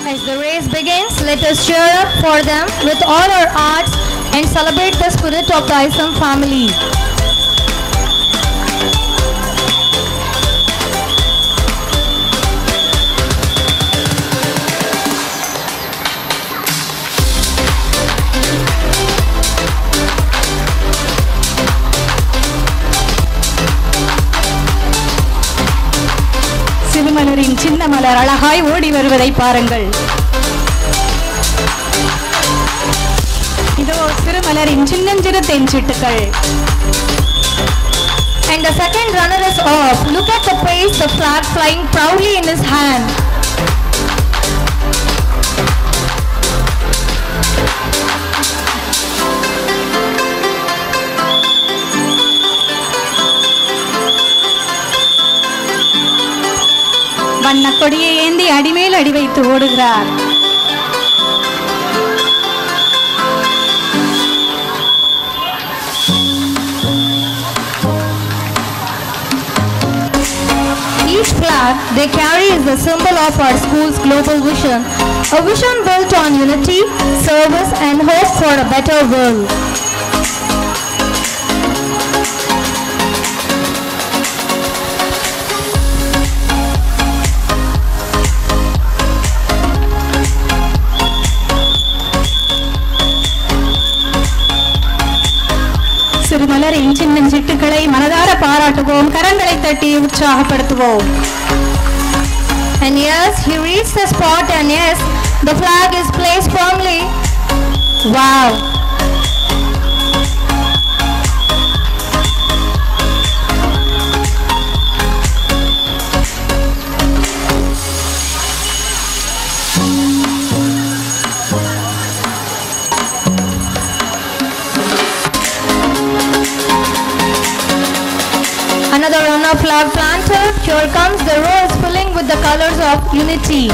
As the race begins, let us cheer up for them with all our hearts and celebrate the spirit of the ISM family. சிறுமலரின் சின்ன மலர் அழகாய் ஓடி வருவதை பாருங்கள். இதோ சிறுமலரின் சின்னஞ்சிறு தேன்சிட்டுகள். And the second runner is off. Look at the pace, the flag flying proudly in his hand. வண்ணக் கொடியை ஏந்தி அடிமேல் அடி வைத்து ஓடுகிறார். Each flag they carry is the symbol of our school's global vision, a vision built on unity, service and hope for a better world. சிறுமலரின் சின்னஞ்சிட்டுகளை மனதார பாராட்டுவோம், கரங்களை தட்டி உற்சாகப்படுத்துவோம். And yes, he reached the spot and yes, the flag is placed firmly. Wow! Another runner flag planted. Here comes the row is filling with the colors of unity.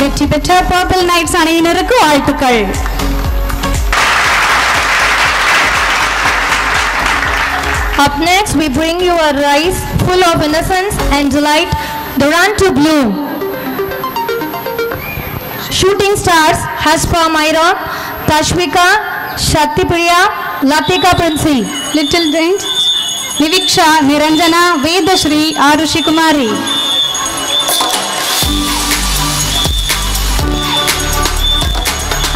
வெற்றி பெற்ற purple nights அணியினருக்கு வாழ்த்துக்கள். Up next, we bring you a rise full of innocence and delight, the Run to Bloom. Shooting stars Haspa Myra, Tashvika, Shaktipriya, Latika Princy. Little Saints Viviksha, Niranjana, Vedashri, Arushi Kumari.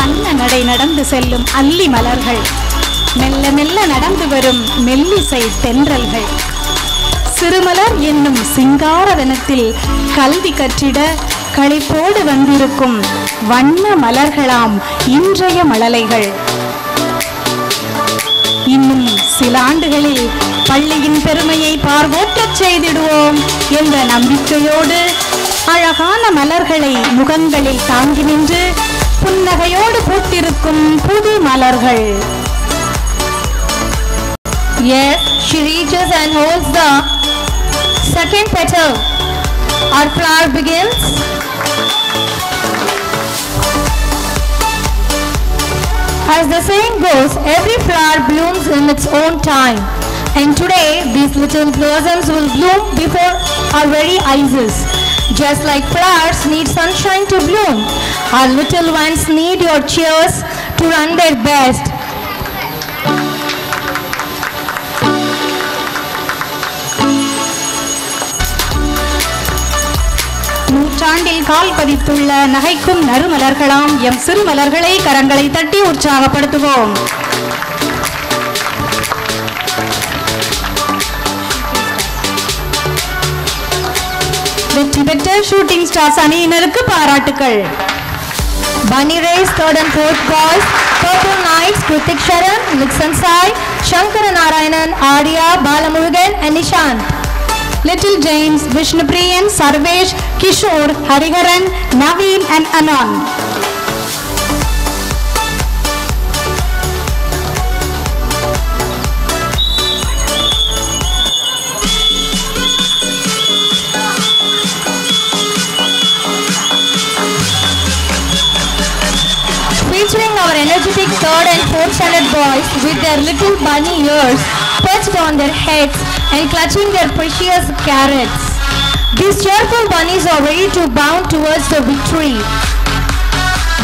அன்ன நடை நடந்து செல்லும் அல்லி மலர்கள், மெல்ல மெல்ல நடந்து வரும் மெல்லிசை தென்றல்கள். சிறுமலர் என்னும் சிங்காரவனத்தில் கல்வி கற்றிட களிப்போடு வந்திருக்கும் வண்ண மலர்களாம் இன்றைய மழலைகள். இன்னும் சில ஆண்டுகளில் பள்ளியின் பெருமையை பார்வோற்றச் செய்திடுவோம் என்ற நம்பிக்கையோடு அழகான மலர்களை முகங்களில் தாங்கி நின்று புன்னகையோடு பூத்திருக்கும் புது மலர்கள். Yes, she reaches and holds the second petal. Our flower begins. As the saying goes, every flower blooms in its own time. And today, these little blossoms will bloom before our very eyes. Just like flowers need sunshine to bloom, our little ones need your cheers to run their best. நூற்றாண்டில் கால் பதித்துள்ள நகைக்கும் நறுமலர்களாம் M சிறு மலர்களை கரங்களை தட்டி உற்சாகப்படுத்துவோம். வெற்றி பெற்ற shooting stars அணியினருக்கு பாராட்டுக்கள். Bunny Race, 3rd and 4th boys, Purple Knights, Kritik Sharan, Nixon Sai, Shankara Narayanan, Arya, Balamurugan and Nishant. Little James, Vishnupriyan, Sarvesh, Kishore, Hariharan, Naveen and Anand. 3rd and 4th standard boys with their little bunny ears perched on their heads and clutching their precious carrots. These cheerful bunnies are ready to bound towards the victory.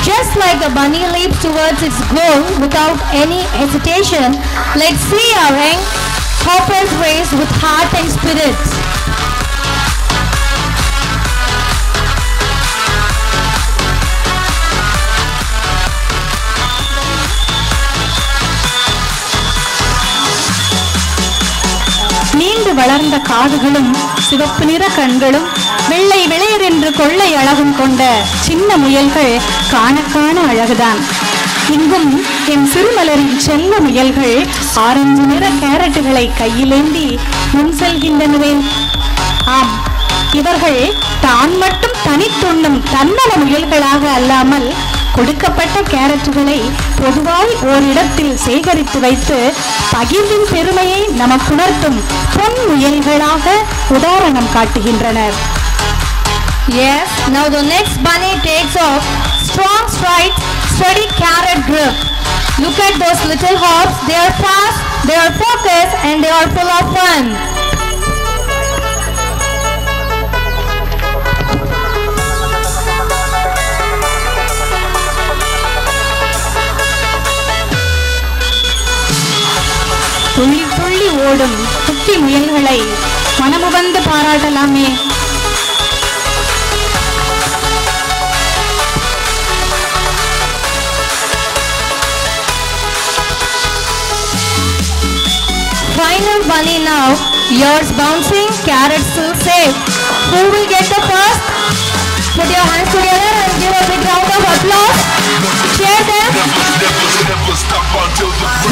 Just like a bunny leaps towards its goal without any hesitation, let's see our young hoppers race with heart and spirit. நீண்டு வளர்ந்த காதுகளும் சிவப்பு நிற கண்களும் வெள்ளை வெளியர் என்று கொள்ளை அழகும் கொண்ட சின்ன முயல்கள் காண காண அழகுதான். இங்கும் என் சிறுமலரின் செல்ல முயல்கள் ஆரஞ்சு நிற கேரட்டுகளை கையிலேந்தி முன் செல்கின்றனவே. ஆம், இவர்கள் தான் மட்டும் தனித்துண்ணும் தன்னல முயல்களாக அல்லாமல் கொடுக்கப்பட்ட கேரட்டுகளை பொதுவாய் ஓரிடத்தில் சேகரித்து வைத்து பகிர்வின் பெருமையை நமக்குணர்த்தும் பொன் முயல்களாக உதாரணம் காட்டுகின்றனர். Yes, now the next bunny takes off strong strides, steady carrot grip. Look at those little hops. They are fast, they are focused, and they are full of fun. துள்ளி துள்ளி ஓடும் குட்டி முயல்களை மனமுவந்து பாராட்டலாமே. Final bunny now. Ears bouncing, carrots still safe. Who will get the first? Put your hands together and give a big round of applause. Cheer them.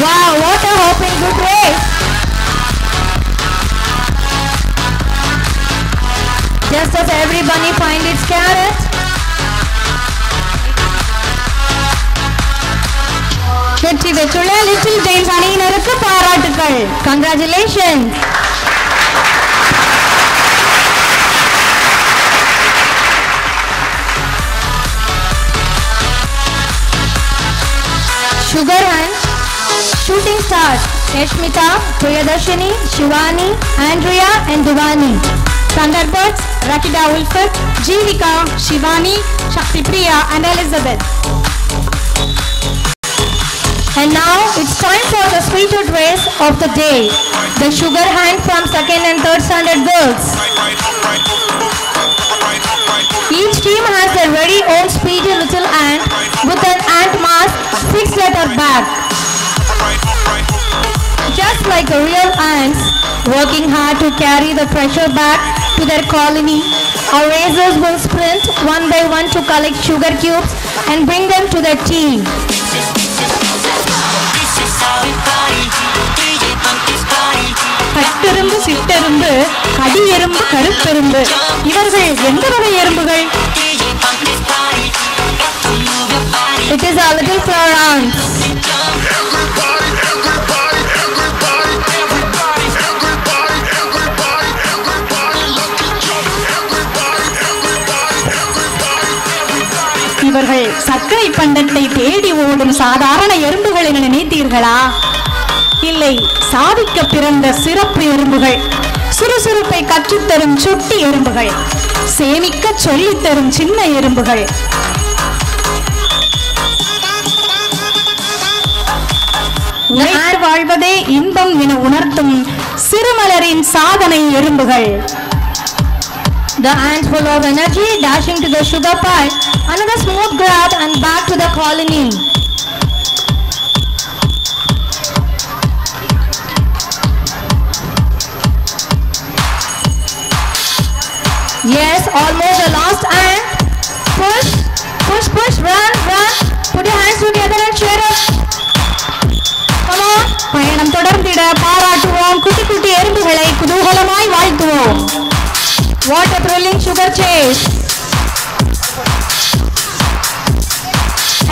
Wow, what a hopping good race. Just as every bunny finds its carrot. வெற்றி பெற்றுள்ள little Jains அணியினருக்கு பாராட்டுக்கள். Congratulations. Sugar Hand, Shooting Stars, Yashmita, Priyadarshini, Shivani, Andrea and Divani. Thunderbirds, Rakita Ulfat, Jeevika, Shivani, Shakti Priya and Elizabeth. And now it's time for the sweeter race of the day. The Sugar Hand from 2nd and 3rd standard girls. Each team has their very own speedy little ant with an ant mask 6-letter bag. Just like a real ants, working hard to carry the pressure back to their colony, our racers will sprint one by one to collect sugar cubes and bring them to their team. கட்டெரும்பு, சிட்டெரும்பு, கடி எறும்பு, கருப்பெரும்பு, இவர்கள் எந்த வகை எறும்புகள்? It is our little flower ants. இவர்கள் சர்க்கரை பண்டத்தை தேடி ஓடும் சாதாரண எறும்புகள் என நினைத்தீர்களா? இல்லை, சாதிக்க பிறந்த சிறப்பு எறும்புகள், சுறுசுறுப்பை கற்றுத்தரும் சுட்டி எறும்புகள், சேமிக்க சொல்லித்தரும் சின்ன எறும்புகள். உயிர் வாழ்வதே இன்பம் என உணர்த்தும் சிறுமலரின் சாதனை எறும்புகள். The ants full of energy dashing to the sugar pile, another smooth grab and back to the colony. Yes, almost the last ant. Push, push, push, run, run. Put your hands together and cheer up. Come on. பயணம் தொடர்ந்திட பாராட்டுவோம், குட்டி குட்டி எறும்புகளை குதூகலமாய் வாழ்த்துவோம். What a thrilling sugar chase.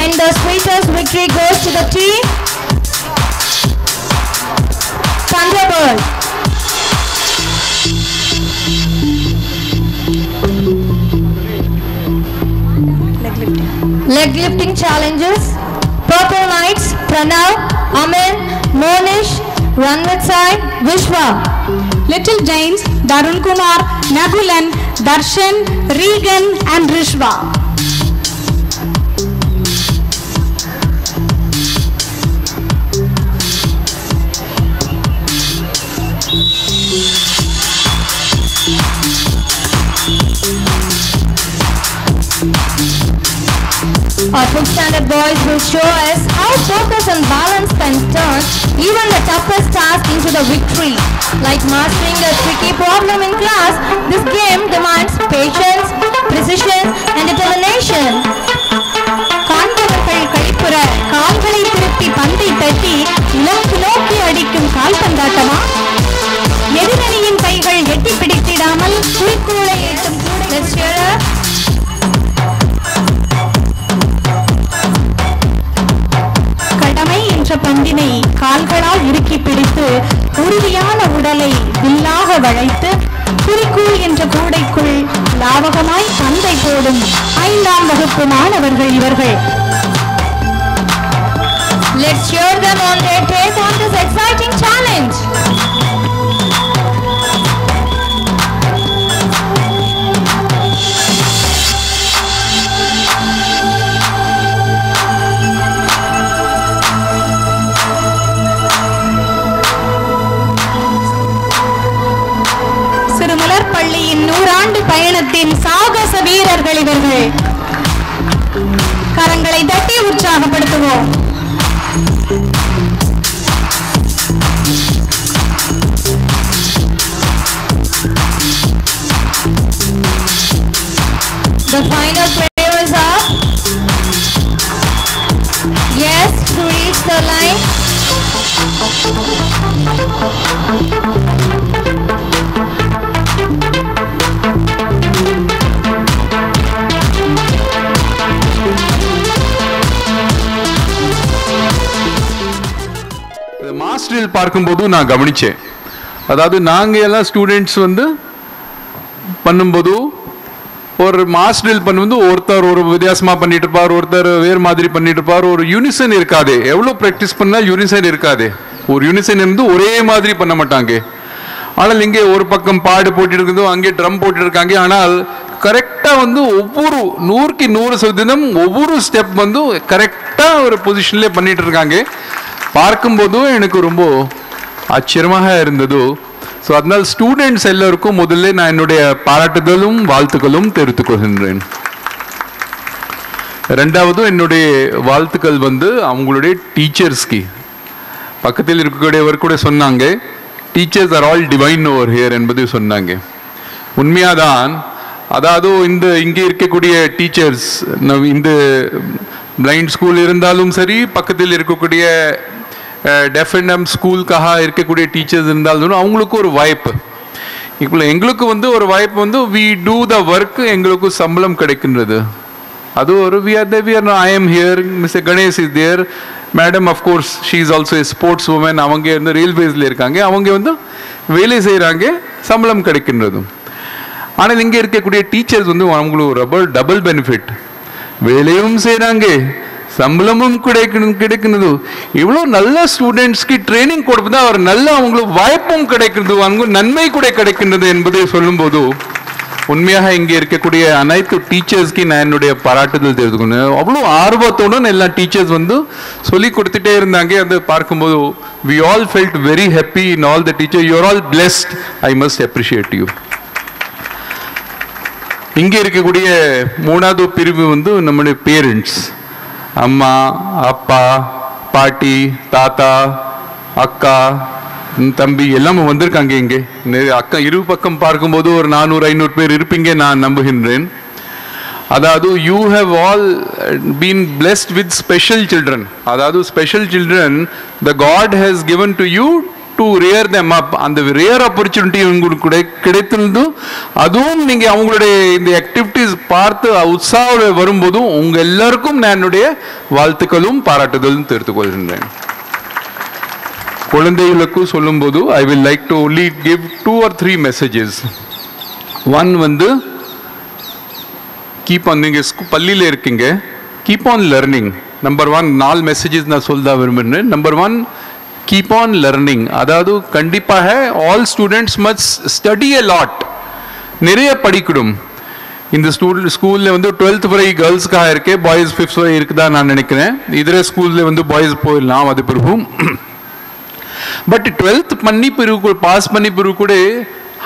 And the sweetest victory goes to the team Thunderbird. Leg lifting challenges. Purple Knights Pranav, Amin, Monish, Ranvitsai, Vishwa. Little Giants, Darun Kumar, Nagulan, Darshan, Regan and Rishwa. Our 5th standard boys will show us how focus and balance can turn even the toughest task into the victory. Like mastering a tricky problem in class, this game demands patience, precision and determination. காண்பவர்கள் கைப்புற கால்களை திருப்பி பந்தை தட்டி இலக்கு நோக்கி அடிக்கும் கால்பந்தாட்டமா? எதிரணியின் கைகள் எட்டி பிடித்திடாமல் குறிக்கோளை எட்டும் கடமை என்ற பந்தினை கால்களால் இறுக்கி பிடித்து உறுதியான உடலை வில்லாக வளைத்து குறிக்கோள் என்ற கூடைக்குள் லாவகமாய் பந்தை போடும் 5ஆம் வகுப்பு மாணவர்கள் இவர்கள். Let's cheer them on their take on this exciting challenge. சிறுமலர் பள்ளியின் 100 பயணத்தின் சாகச வீரர்கள் இவர்கள். கரங்களை தட்டி உற்சாகப்படுத்துவோம். The final prayer is up. Yes, to reach the line. மாஸ்டரில் பார்க்கும்போது நான் கவனிச்சேன். அதாவது நாங்கள் எல்லாம் ஸ்டூடெண்ட்ஸ் வந்து பண்ணும்போது ஒரு மாஸ்டரில் பண்ணும்போது ஒருத்தர் ஒரு வித்தியாசமாக பண்ணிட்டு இருப்பார், ஒருத்தர் வேறு மாதிரி பண்ணிட்டு இருப்பார். ஒரு யூனிசன் இருக்காது. எவ்வளோ ப்ராக்டிஸ் பண்ணால் யூனிசன் இருக்காது. ஒரு யூனிசன் இருந்து ஒரே மாதிரி பண்ண மாட்டாங்க. ஆனால் இங்கே ஒரு பக்கம் பாடு போட்டு இருக்குது, அங்கே ட்ரம் போட்டு இருக்காங்க. ஆனால் கரெக்டாக வந்து ஒவ்வொரு 100க்கு 100% ஒவ்வொரு ஸ்டெப் வந்து கரெக்டாக ஒரு பொசிஷன்லேயே பண்ணிட்டு இருக்காங்க. பார்க்கும்போதும் எனக்கு ரொம்ப ஆச்சரியமாக இருந்தது. ஸோ அதனால் ஸ்டூடெண்ட்ஸ் எல்லோருக்கும் முதல்ல நான் என்னுடைய பாராட்டுதலும் வாழ்த்துக்களும் தெரிவித்துக் கொள்கின்றேன். ரெண்டாவது என்னுடைய வாழ்த்துக்கள் வந்து அவங்களுடைய டீச்சர்ஸ்க்கு. பக்கத்தில் இருக்கக்கூடியவர் கூட சொன்னாங்க, teachers are all divine over here என்பது சொன்னாங்க. உண்மையாதான். அதாவது இங்கே இருக்கக்கூடிய டீச்சர்ஸ் இந்த பிளைண்ட் ஸ்கூல் இருந்தாலும் சரி, பக்கத்தில் இருக்கக்கூடிய டெஃப் அண்ட் டம்ப் ஸ்கூலுக்காக இருக்கக்கூடிய டீச்சர்ஸ் இருந்தாலும் அவங்களுக்கு ஒரு வாய்ப்பு. இப்போ எங்களுக்கு வந்து ஒரு வாய்ப்பு வந்து வி டூ த ஒர்க், எங்களுக்கு சம்பளம் கிடைக்கின்றது. அது ஒரு I am here, mister Ganesh is there, madam of course she is also a sports woman. அவங்க வந்து ரயில்வேஸில் இருக்காங்க, அவங்க வந்து வேலை செய்கிறாங்க, சம்பளம் கிடைக்கின்றது. ஆனால் இங்கே இருக்கக்கூடிய டீச்சர்ஸ் வந்து அவங்களுக்கு டபுள் பெனிஃபிட், வேலையும் செய்கிறாங்க, சம்பளமும் கிடைக்கிறது. இவ்வளோ நல்ல ஸ்டூடெண்ட்ஸ்க்கு ட்ரைனிங் கொடுப்பது அவர் நல்ல அவங்களுக்கு வாய்ப்பும் கிடைக்கிறது, அவங்க நன்மை கூட கிடைக்கின்றது என்பதை சொல்லும்போது உண்மையாக இங்கே இருக்கக்கூடிய அனைத்து டீச்சர்ஸ்க்கு நான் என்னுடைய பாராட்டுதல் தெரிவித்துக்கணும். அவ்வளோ ஆர்வத்துடன் எல்லா டீச்சர்ஸ் வந்து சொல்லி கொடுத்துட்டே இருந்தாங்க. அதை பார்க்கும்போது we all felt very happy in all the teachers. You are all blessed. I must appreciate you. இங்கே இருக்கக்கூடிய 3வது பிரிவு வந்து நம்முடைய பேரண்ட்ஸ், அம்மா, அப்பா, பாட்டி, தாத்தா, அக்கா, தம்பி எல்லாமே வந்திருக்காங்க. இங்கே அக்கா இரு பக்கம் பார்க்கும்போது ஒரு 400-500 பேர் இருப்பீங்க நான் நம்புகின்றேன். அதாவது you have all been blessed with special children. அதாவது special children the god has given to you to rear them up. அந்த ரியர் ஆப்பர்ச்சுனிட்டி உங்களுக்கு கிடைத்திருந்தும் அதுவும் நீங்க அவங்களுடைய இந்த ஆக்டிவிட்டிஸ் பார்த்து உற்சாகம் வரும்போதும் உங்க எல்லாருக்கும் நான் என்னுடைய வாழ்த்துக்களும் பாராட்டுதலும் தெரிவித்துக் கொள்கின்றேன். குழந்தைகளுக்கு சொல்லும்போது I will like to only give 2 or 3 messages. One வந்து கீப் ஆன், நீங்க பள்ளியில் இருக்கீங்க, keep on learning. Number 1 4 messages நான் சொல்ல விரும்புகிறேன். Number 1, keep on learning. அதாவது கண்டிப்பாக all students must study a lot. நிறைய படிக்கணும். இந்த ஸ்கூலில் வந்து 12th வரை கேர்ள்ஸ்க்காக இருக்கே, பாய்ஸ் 5th வரை இருக்குதா நான் நினைக்கிறேன். இதர ஸ்கூலில் வந்து பாய்ஸ் போயிடலாம் அது பிறகும். பட் 12th பண்ணி பிறகு பாஸ் பண்ணி பிறகு கூட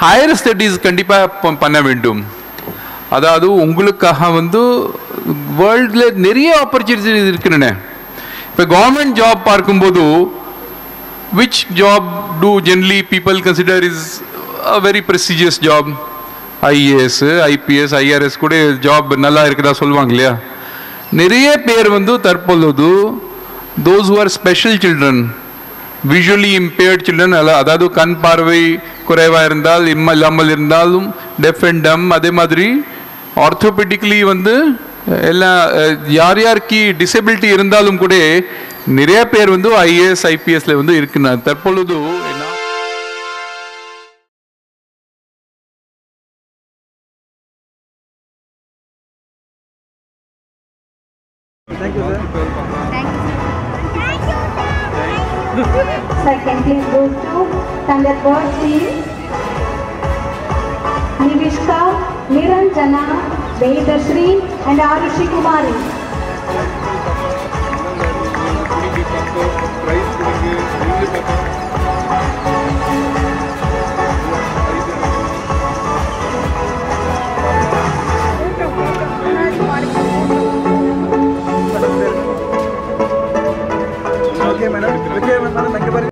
ஹையர் ஸ்டடீஸ் கண்டிப்பாக பண்ண வேண்டும். அதாவது உங்களுக்காக வந்து வேர்ல்டில் நிறைய ஆப்பர்ச்சுனிட்டிஸ் இருக்கின்றன. இப்போ கவர்மெண்ட் ஜாப் பார்க்கும்போது which job do generally people consider is a very prestigious job? IAS, IPS, IRS கூட ஜாப் நல்லா இருக்குதா சொல்லுவாங்க இல்லையா? நிறைய பேர் வந்து தற்பொழுது those who are special children, visually impaired children, அதாவது கண் பார்வை குறைவாக இருந்தால் இல்லாமல் இருந்தாலும் டெஃப் அண்ட் டம், அதே மாதிரி ஆர்த்தோபெடிக்கலி வந்து எல்லாம் யார் யாருக்கு டிசபிலிட்டி இருந்தாலும் கூட நிறைய பேர் வந்து IAS IPSல வந்து இருக்குன்னா தற்பொழுது Second place goes to Thunderbird team. Nivishka, Niranjana, Vedashri and Arushi Kumari.